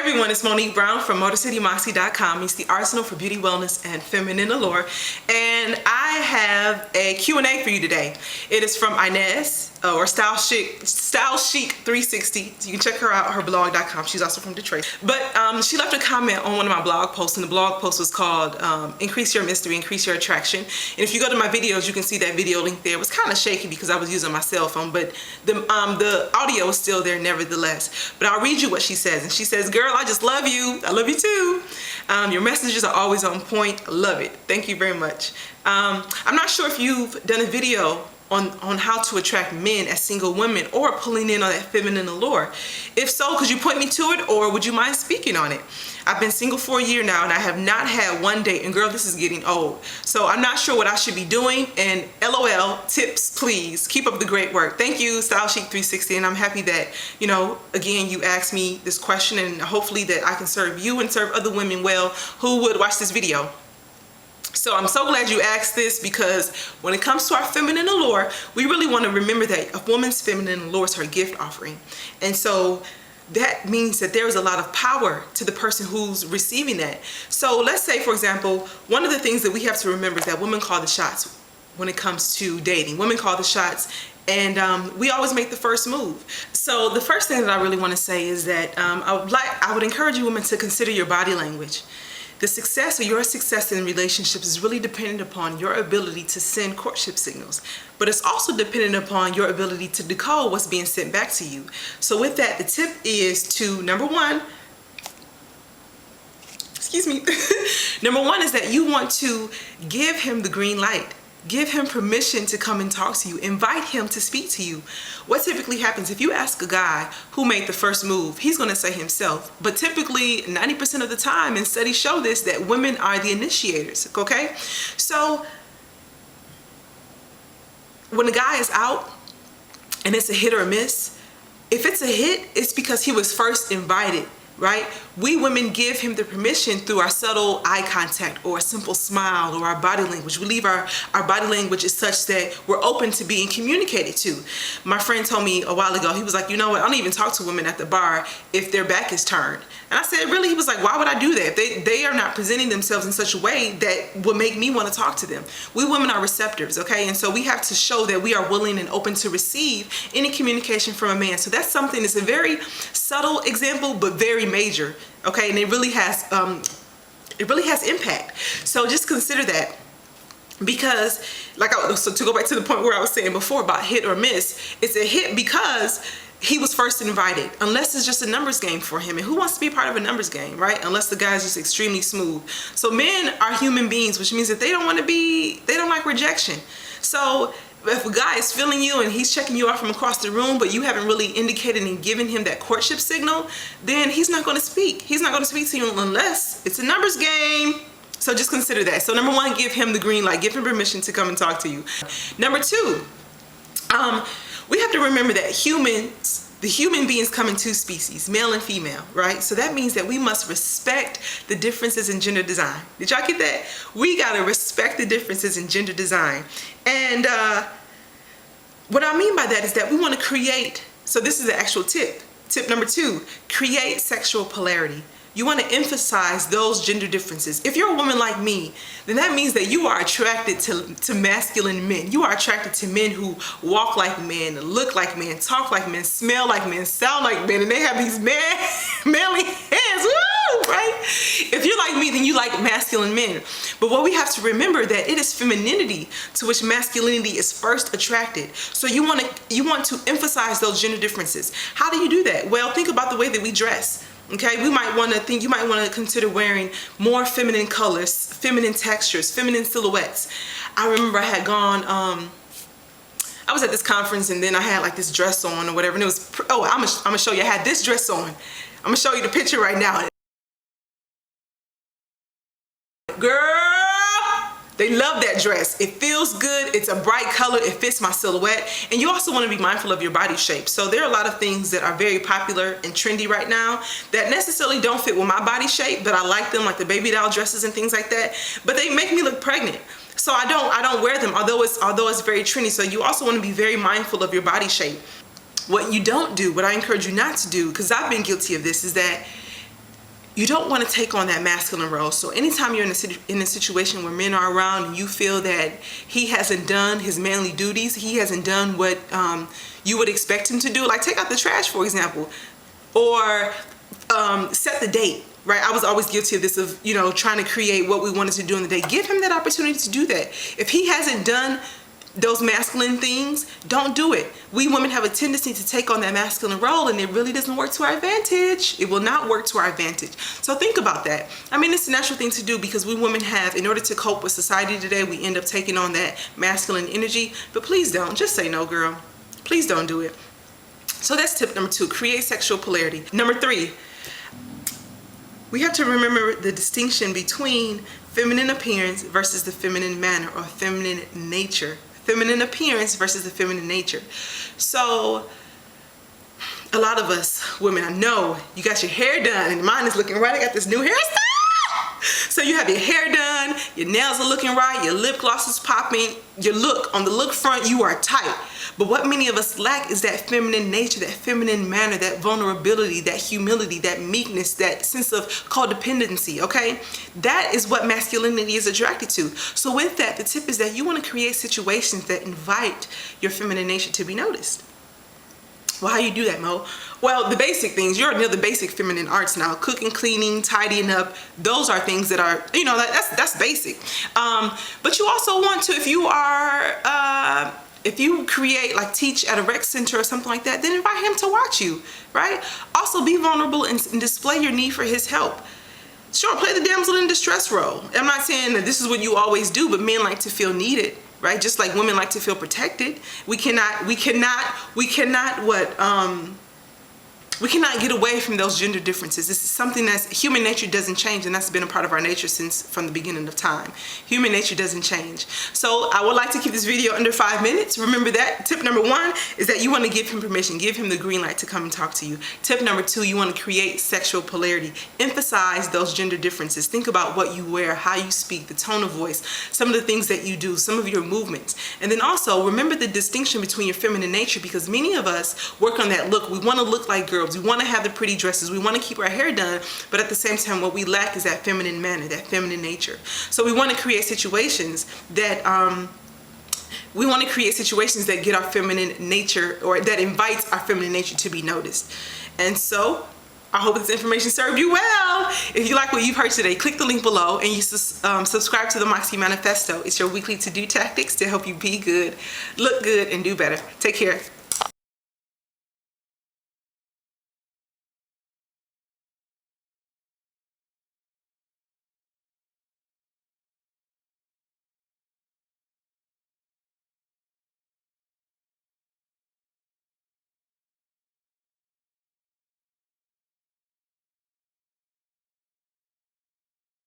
everyone, it's Monique Brown from MotorCityMoxie.com. It's the arsenal for beauty, wellness, and feminine allure. And I have a Q&A for you today. It is from Inez, or Style Chic 360. You can check her out, her blog.com. She's also from Detroit. But she left a comment on one of my blog posts, and the blog post was called Increase Your Mystery, Increase Your Attraction. And if you go to my videos, you can see that video link there. It was kind of shaky because I was using my cell phone, but the audio is still there nevertheless. But I'll read you what she says. And she says, "Girl, I just love you. I love you too. Your messages are always on point. Love it. Thank you very much." I'm not sure if you've done a video on how to attract men as single women or pulling in on that feminine allure. If so, could you point me to it, or would you mind speaking on it? I've been single for a year now and I have not had one date, and girl, this is getting old. So I'm not sure what I should be doing, and LOL, tips please. Keep up the great work. Thank you, Style Chic 360, and I'm happy that, again, you asked me this question, and hopefully that I can serve you and serve other women well who would watch this video. So I'm so glad you asked this, because when it comes to our feminine allure, we really want to remember that a woman's feminine allure is her gift offering. And so that means that there is a lot of power to the person who's receiving that. So let's say, for example, one of the things that we have to remember is that women call the shots when it comes to dating. Women call the shots, and we always make the first move. So the first thing that I really want to say is that I would encourage you women to consider your body language. The success or your success in relationships is really dependent upon your ability to send courtship signals, but it's also dependent upon your ability to decode what's being sent back to you. So with that, the tip is to, number one is that you want to give him the green light. Give him permission to come and talk to you. Invite him to speak to you. What typically happens, if you ask a guy who made the first move, he's going to say himself. But typically, 90% of the time, and studies show this, that women are the initiators, okay? So when a guy is out and it's a hit or a miss, if it's a hit, it's because he was first invited. Right? We women give him the permission through our subtle eye contact or a simple smile or our body language. We leave our body language is such that we're open to being communicated to. My friend told me a while ago, he was like, you know what, I don't even talk to women at the bar if their back is turned. And I said, really? He was like, why would I do that? They are not presenting themselves in such a way that would make me want to talk to them. We women are receptors, okay? And so we have to show that we are willing and open to receive any communication from a man. So that's something that's a very subtle example, but very major, okay? And it really has impact. So just consider that, because so to go back to the point where I was saying before about hit or miss, it's a hit because he was first invited, unless it's just a numbers game for him. And who wants to be a part of a numbers game, right? Unless the guy's just extremely smooth. So men are human beings, which means that they don't like rejection. So if a guy is feeling you and he's checking you out from across the room, but you haven't really indicated and given him that courtship signal, then he's not going to speak. He's not going to speak to you unless it's a numbers game. So just consider that. So number one, give him the green light. Give him permission to come and talk to you. Number two, we have to remember that the human beings come in two species, male and female, right? So that means that we must respect the differences in gender design. Did y'all get that? We gotta respect the differences in gender design. And what I mean by that is that we wanna create, so this is the actual tip. Tip number two, create sexual polarity. You want to emphasize those gender differences. If you're a woman like me, then that means that you are attracted to masculine men. You are attracted to men who walk like men, look like men, talk like men, smell like men, sound like men, and they have these manly hands. Woo! Right? If you're like me, then you like masculine men. But what we have to remember that it is femininity to which masculinity is first attracted. So you want to emphasize those gender differences. How do you do that? Well, think about the way that we dress. Okay, you might want to consider wearing more feminine colors, feminine textures, feminine silhouettes. I remember I had gone, I was at this conference, and then I had like this dress on or whatever, and it was, I'm gonna show you, I had this dress on. I'm gonna show you the picture right now. Girl, they love that dress. It feels good. It's a bright color. It fits my silhouette. And you also want to be mindful of your body shape. So there are a lot of things that are very popular and trendy right now that necessarily don't fit with my body shape, but I like them, like the baby doll dresses and things like that. But they make me look pregnant. So I don't wear them, although it's very trendy. So you also want to be very mindful of your body shape. What you don't do, what I encourage you not to do, because I've been guilty of this, is that you don't want to take on that masculine role. So anytime you're in a situation where men are around and you feel that he hasn't done his manly duties, he hasn't done what you would expect him to do, like take out the trash, for example, or set the date, right? I was always guilty of this, of, you know, trying to create what we wanted to do in the day. Give him that opportunity to do that. If he hasn't done those masculine things, don't do it. We women have a tendency to take on that masculine role, and it really doesn't work to our advantage. It will not work to our advantage. So think about that. I mean, it's a natural thing to do because we women have, in order to cope with society today, we end up taking on that masculine energy. But please don't. Just say no, girl. Please don't do it. So that's tip number 2, create sexual polarity. Number 3, we have to remember the distinction between feminine appearance versus the feminine manner, or feminine nature. Feminine appearance versus the feminine nature. So a lot of us women, I know you got your hair done, and mine is looking right. I got this new hairstyle. So you have your hair done, your nails are looking right, your lip gloss is popping, your look, on the look front, you are tight. But what many of us lack is that feminine nature, that feminine manner, that vulnerability, that humility, that meekness, that sense of codependency, okay? That is what masculinity is attracted to. So with that, the tip is that you want to create situations that invite your feminine nature to be noticed. Well, how you do that, Mo? Well, the basic things, you're near the basic feminine arts now. Cooking, cleaning, tidying up, those are things that are, you know, that's basic. But you also want to, if you create, like teach at a rec center or something like that, then invite him to watch you, right? Also be vulnerable and display your need for his help. Sure, play the damsel in distress role. I'm not saying that this is what you always do, but men like to feel needed, right? Just like women like to feel protected. We cannot get away from those gender differences. This is something that's, human nature doesn't change, and that's been a part of our nature since from the beginning of time. Human nature doesn't change. So I would like to keep this video under 5 minutes. Remember that. Tip number 1 is that you want to give him permission, give him the green light to come and talk to you. Tip number 2, you want to create sexual polarity. Emphasize those gender differences. Think about what you wear, how you speak, the tone of voice, some of the things that you do, some of your movements. And then also remember the distinction between your feminine nature, because many of us work on that look. We want to look like girls. We want to have the pretty dresses. We want to keep our hair done, but at the same time, what we lack is that feminine manner, that feminine nature. So we want to create situations that get our feminine nature, or that invites our feminine nature to be noticed. And so I hope this information served you well. If you like what you've heard today, click the link below and you subscribe to the Moxie Manifesto. It's your weekly to-do tactics to help you be good, look good, and do better. Take care.